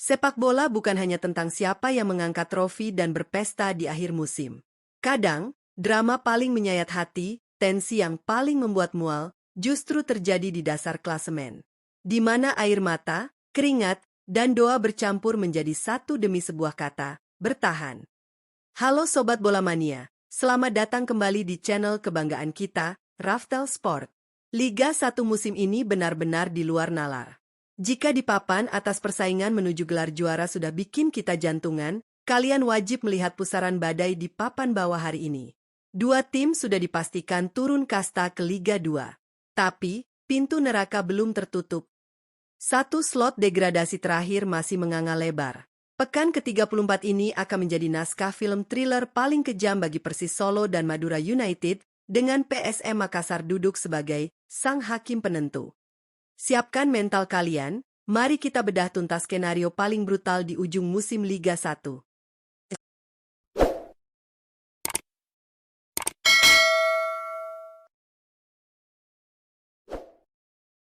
Sepak bola bukan hanya tentang siapa yang mengangkat trofi dan berpesta di akhir musim. Kadang, drama paling menyayat hati, tensi yang paling membuat mual, justru terjadi di dasar klasemen. Di mana air mata, keringat, dan doa bercampur menjadi satu demi sebuah kata, bertahan. Halo Sobat Bola Mania, selamat datang kembali di channel kebanggaan kita, Raftel Sport. Liga 1 musim ini benar-benar di luar nalar. Jika di papan atas persaingan menuju gelar juara sudah bikin kita jantungan, kalian wajib melihat pusaran badai di papan bawah hari ini. Dua tim sudah dipastikan turun kasta ke Liga 2. Tapi, pintu neraka belum tertutup. Satu slot degradasi terakhir masih menganga lebar. Pekan ke-34 ini akan menjadi naskah film thriller paling kejam bagi Persis Solo dan Madura United, dengan PSM Makassar duduk sebagai sang hakim penentu. Siapkan mental kalian, mari kita bedah tuntas skenario paling brutal di ujung musim Liga 1.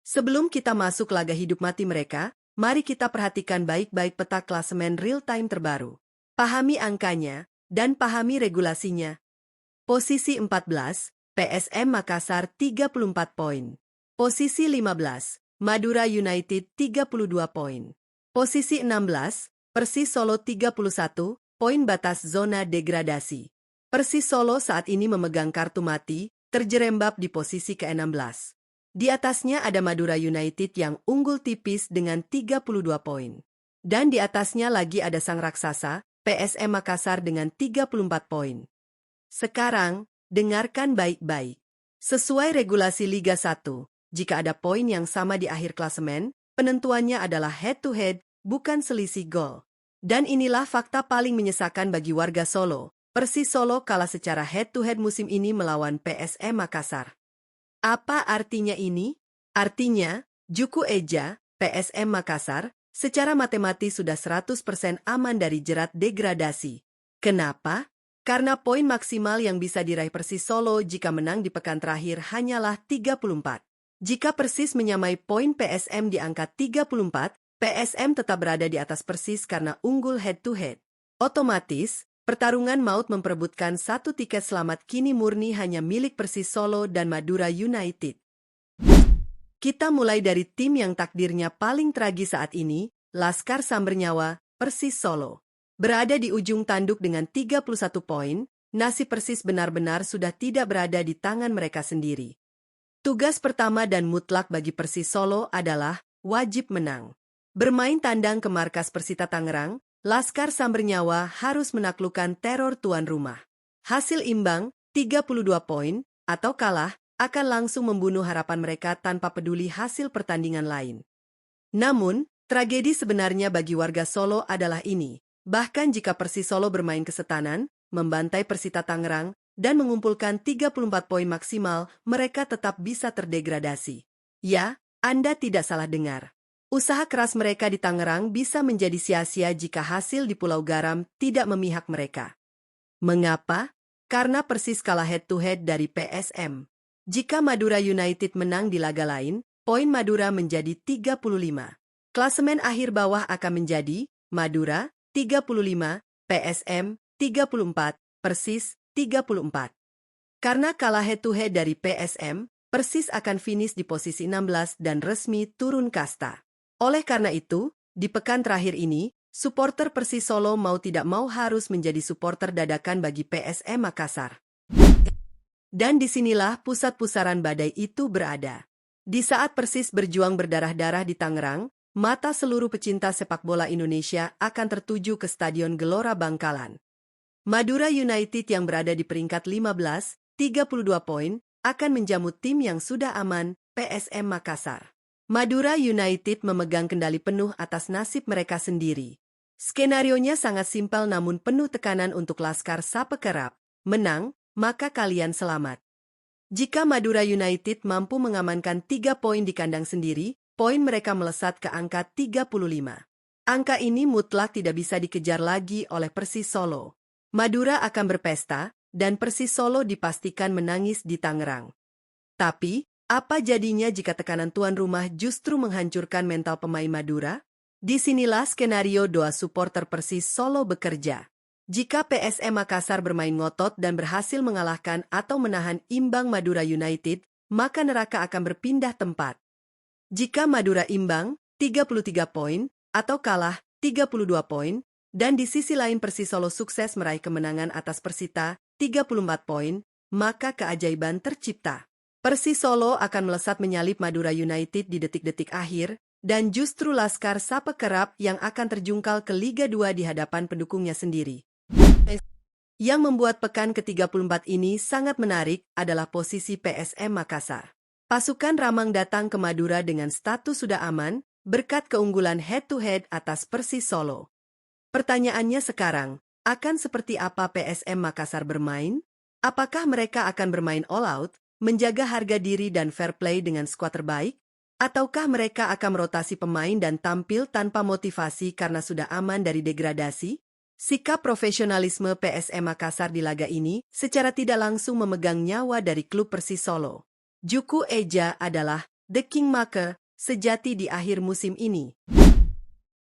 Sebelum kita masuk laga hidup mati mereka, mari kita perhatikan baik-baik peta klasemen real-time terbaru. Pahami angkanya, dan pahami regulasinya. Posisi 14, PSM Makassar 34 poin. Posisi 15, Madura United 32 poin. Posisi 16, Persis Solo 31, poin batas zona degradasi. Persis Solo saat ini memegang kartu mati, terjerembab di posisi ke-16. Di atasnya ada Madura United yang unggul tipis dengan 32 poin. Dan di atasnya lagi ada sang raksasa, PSM Makassar dengan 34 poin. Sekarang, dengarkan baik-baik. Sesuai regulasi Liga 1, jika ada poin yang sama di akhir klasemen, penentuannya adalah head-to-head, bukan selisih gol. Dan inilah fakta paling menyesakan bagi warga Solo. Persis Solo kalah secara head-to-head musim ini melawan PSM Makassar. Apa artinya ini? Artinya, Juku Eja, PSM Makassar, secara matematis sudah 100% aman dari jerat degradasi. Kenapa? Karena poin maksimal yang bisa diraih Persis Solo jika menang di pekan terakhir hanyalah 34. Jika Persis menyamai poin PSM di angka 34, PSM tetap berada di atas Persis karena unggul head-to-head. Otomatis, pertarungan maut memperebutkan satu tiket selamat kini murni hanya milik Persis Solo dan Madura United. Kita mulai dari tim yang takdirnya paling tragis saat ini, Laskar Sambernyawa, Persis Solo. Berada di ujung tanduk dengan 31 poin, nasib Persis benar-benar sudah tidak berada di tangan mereka sendiri. Tugas pertama dan mutlak bagi Persis Solo adalah wajib menang. Bermain tandang ke markas Persita Tangerang, Laskar Sambernyawa harus menaklukkan teror tuan rumah. Hasil imbang, 32 poin, atau kalah, akan langsung membunuh harapan mereka tanpa peduli hasil pertandingan lain. Namun, tragedi sebenarnya bagi warga Solo adalah ini. Bahkan jika Persis Solo bermain kesetanan, membantai Persita Tangerang, dan mengumpulkan 34 poin maksimal, mereka tetap bisa terdegradasi. Ya, Anda tidak salah dengar. Usaha keras mereka di Tangerang bisa menjadi sia-sia jika hasil di Pulau Garam tidak memihak mereka. Mengapa? Karena Persis kalah head-to-head dari PSM. Jika Madura United menang di laga lain, poin Madura menjadi 35. Klasemen akhir bawah akan menjadi Madura 35, PSM 34, Persis 34. Karena kalah head-to-head dari PSM, Persis akan finish di posisi 16 dan resmi turun kasta. Oleh karena itu, di pekan terakhir ini, supporter Persis Solo mau tidak mau harus menjadi supporter dadakan bagi PSM Makassar. Dan disinilah pusat pusaran badai itu berada. Di saat Persis berjuang berdarah-darah di Tangerang, mata seluruh pecinta sepak bola Indonesia akan tertuju ke Stadion Gelora Bangkalan. Madura United yang berada di peringkat 15, 32 poin, akan menjamu tim yang sudah aman, PSM Makassar. Madura United memegang kendali penuh atas nasib mereka sendiri. Skenarionya sangat simpel namun penuh tekanan untuk Laskar Sapekerap. Menang, maka kalian selamat. Jika Madura United mampu mengamankan 3 poin di kandang sendiri, poin mereka melesat ke angka 35. Angka ini mutlak tidak bisa dikejar lagi oleh Persis Solo. Madura akan berpesta, dan Persis Solo dipastikan menangis di Tangerang. Tapi, apa jadinya jika tekanan tuan rumah justru menghancurkan mental pemain Madura? Disinilah skenario doa supporter Persis Solo bekerja. Jika PSM Makassar bermain ngotot dan berhasil mengalahkan atau menahan imbang Madura United, maka neraka akan berpindah tempat. Jika Madura imbang, 33 poin, atau kalah, 32 poin, dan di sisi lain Persis Solo sukses meraih kemenangan atas Persita, 34 poin, maka keajaiban tercipta. Persis Solo akan melesat menyalip Madura United di detik-detik akhir, dan justru Laskar Sapekerap yang akan terjungkal ke Liga 2 di hadapan pendukungnya sendiri. Yang membuat pekan ke-34 ini sangat menarik adalah posisi PSM Makassar. Pasukan Ramang datang ke Madura dengan status sudah aman, berkat keunggulan head-to-head atas Persis Solo. Pertanyaannya sekarang, akan seperti apa PSM Makassar bermain? Apakah mereka akan bermain all out, menjaga harga diri dan fair play dengan skuad terbaik? Ataukah mereka akan merotasi pemain dan tampil tanpa motivasi karena sudah aman dari degradasi? Sikap profesionalisme PSM Makassar di laga ini secara tidak langsung memegang nyawa dari klub Persis Solo. Juku Eja adalah The Kingmaker sejati di akhir musim ini.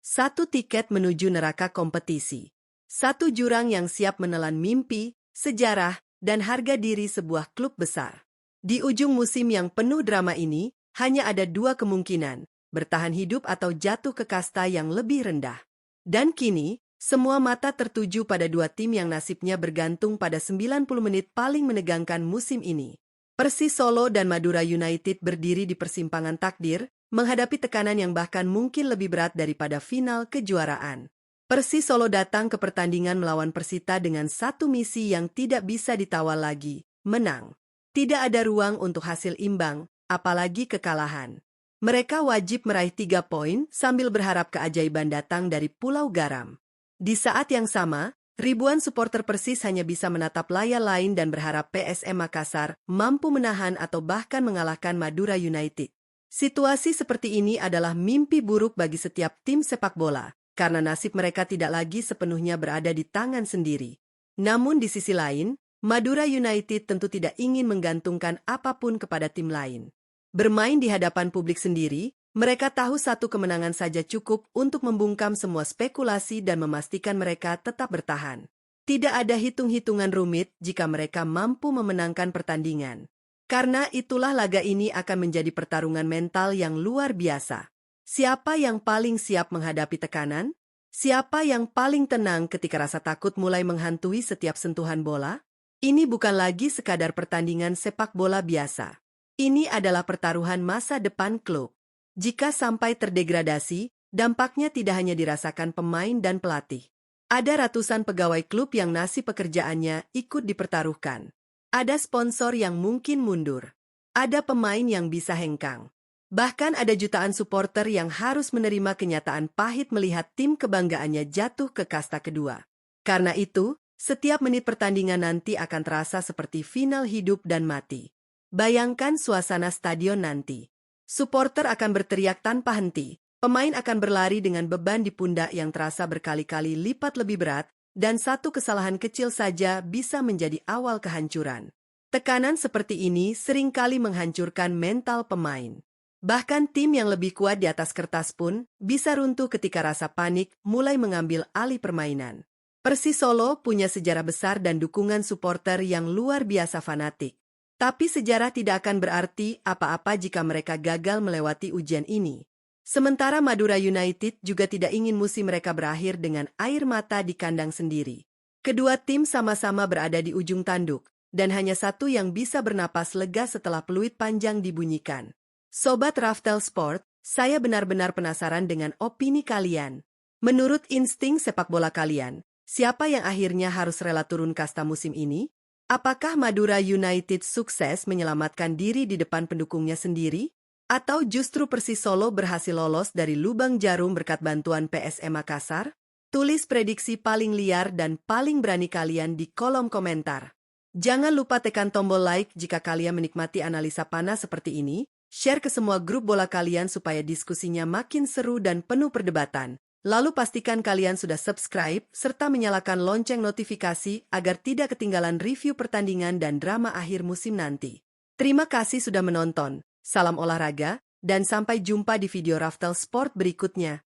Satu tiket menuju neraka kompetisi. Satu jurang yang siap menelan mimpi, sejarah, dan harga diri sebuah klub besar. Di ujung musim yang penuh drama ini, hanya ada dua kemungkinan, bertahan hidup atau jatuh ke kasta yang lebih rendah. Dan kini, semua mata tertuju pada dua tim yang nasibnya bergantung pada 90 menit paling menegangkan musim ini. Persis Solo dan Madura United berdiri di persimpangan takdir, menghadapi tekanan yang bahkan mungkin lebih berat daripada final kejuaraan. Persis Solo datang ke pertandingan melawan Persita dengan satu misi yang tidak bisa ditawar lagi, menang. Tidak ada ruang untuk hasil imbang, apalagi kekalahan. Mereka wajib meraih 3 poin sambil berharap keajaiban datang dari Pulau Garam. Di saat yang sama, ribuan supporter Persis hanya bisa menatap layar lain dan berharap PSM Makassar mampu menahan atau bahkan mengalahkan Madura United. Situasi seperti ini adalah mimpi buruk bagi setiap tim sepak bola, karena nasib mereka tidak lagi sepenuhnya berada di tangan sendiri. Namun di sisi lain, Madura United tentu tidak ingin menggantungkan apapun kepada tim lain. Bermain di hadapan publik sendiri, mereka tahu satu kemenangan saja cukup untuk membungkam semua spekulasi dan memastikan mereka tetap bertahan. Tidak ada hitung-hitungan rumit jika mereka mampu memenangkan pertandingan. Karena itulah laga ini akan menjadi pertarungan mental yang luar biasa. Siapa yang paling siap menghadapi tekanan? Siapa yang paling tenang ketika rasa takut mulai menghantui setiap sentuhan bola? Ini bukan lagi sekadar pertandingan sepak bola biasa. Ini adalah pertaruhan masa depan klub. Jika sampai terdegradasi, dampaknya tidak hanya dirasakan pemain dan pelatih. Ada ratusan pegawai klub yang nasib pekerjaannya ikut dipertaruhkan. Ada sponsor yang mungkin mundur. Ada pemain yang bisa hengkang. Bahkan ada jutaan supporter yang harus menerima kenyataan pahit melihat tim kebanggaannya jatuh ke kasta kedua. Karena itu, setiap menit pertandingan nanti akan terasa seperti final hidup dan mati. Bayangkan suasana stadion nanti. Supporter akan berteriak tanpa henti, pemain akan berlari dengan beban di pundak yang terasa berkali-kali lipat lebih berat, dan satu kesalahan kecil saja bisa menjadi awal kehancuran. Tekanan seperti ini seringkali menghancurkan mental pemain. Bahkan tim yang lebih kuat di atas kertas pun bisa runtuh ketika rasa panik mulai mengambil alih permainan. Persis Solo punya sejarah besar dan dukungan supporter yang luar biasa fanatik. Tapi sejarah tidak akan berarti apa-apa jika mereka gagal melewati ujian ini. Sementara Madura United juga tidak ingin musim mereka berakhir dengan air mata di kandang sendiri. Kedua tim sama-sama berada di ujung tanduk, dan hanya satu yang bisa bernapas lega setelah peluit panjang dibunyikan. Sobat Raftel Sport, saya benar-benar penasaran dengan opini kalian. Menurut insting sepak bola kalian, siapa yang akhirnya harus rela turun kasta musim ini? Apakah Madura United sukses menyelamatkan diri di depan pendukungnya sendiri? Atau justru Persis Solo berhasil lolos dari lubang jarum berkat bantuan PSM Makassar? Tulis prediksi paling liar dan paling berani kalian di kolom komentar. Jangan lupa tekan tombol like jika kalian menikmati analisa panas seperti ini, share ke semua grup bola kalian supaya diskusinya makin seru dan penuh perdebatan. Lalu pastikan kalian sudah subscribe serta menyalakan lonceng notifikasi agar tidak ketinggalan review pertandingan dan drama akhir musim nanti. Terima kasih sudah menonton, salam olahraga, dan sampai jumpa di video Raftel Sport berikutnya.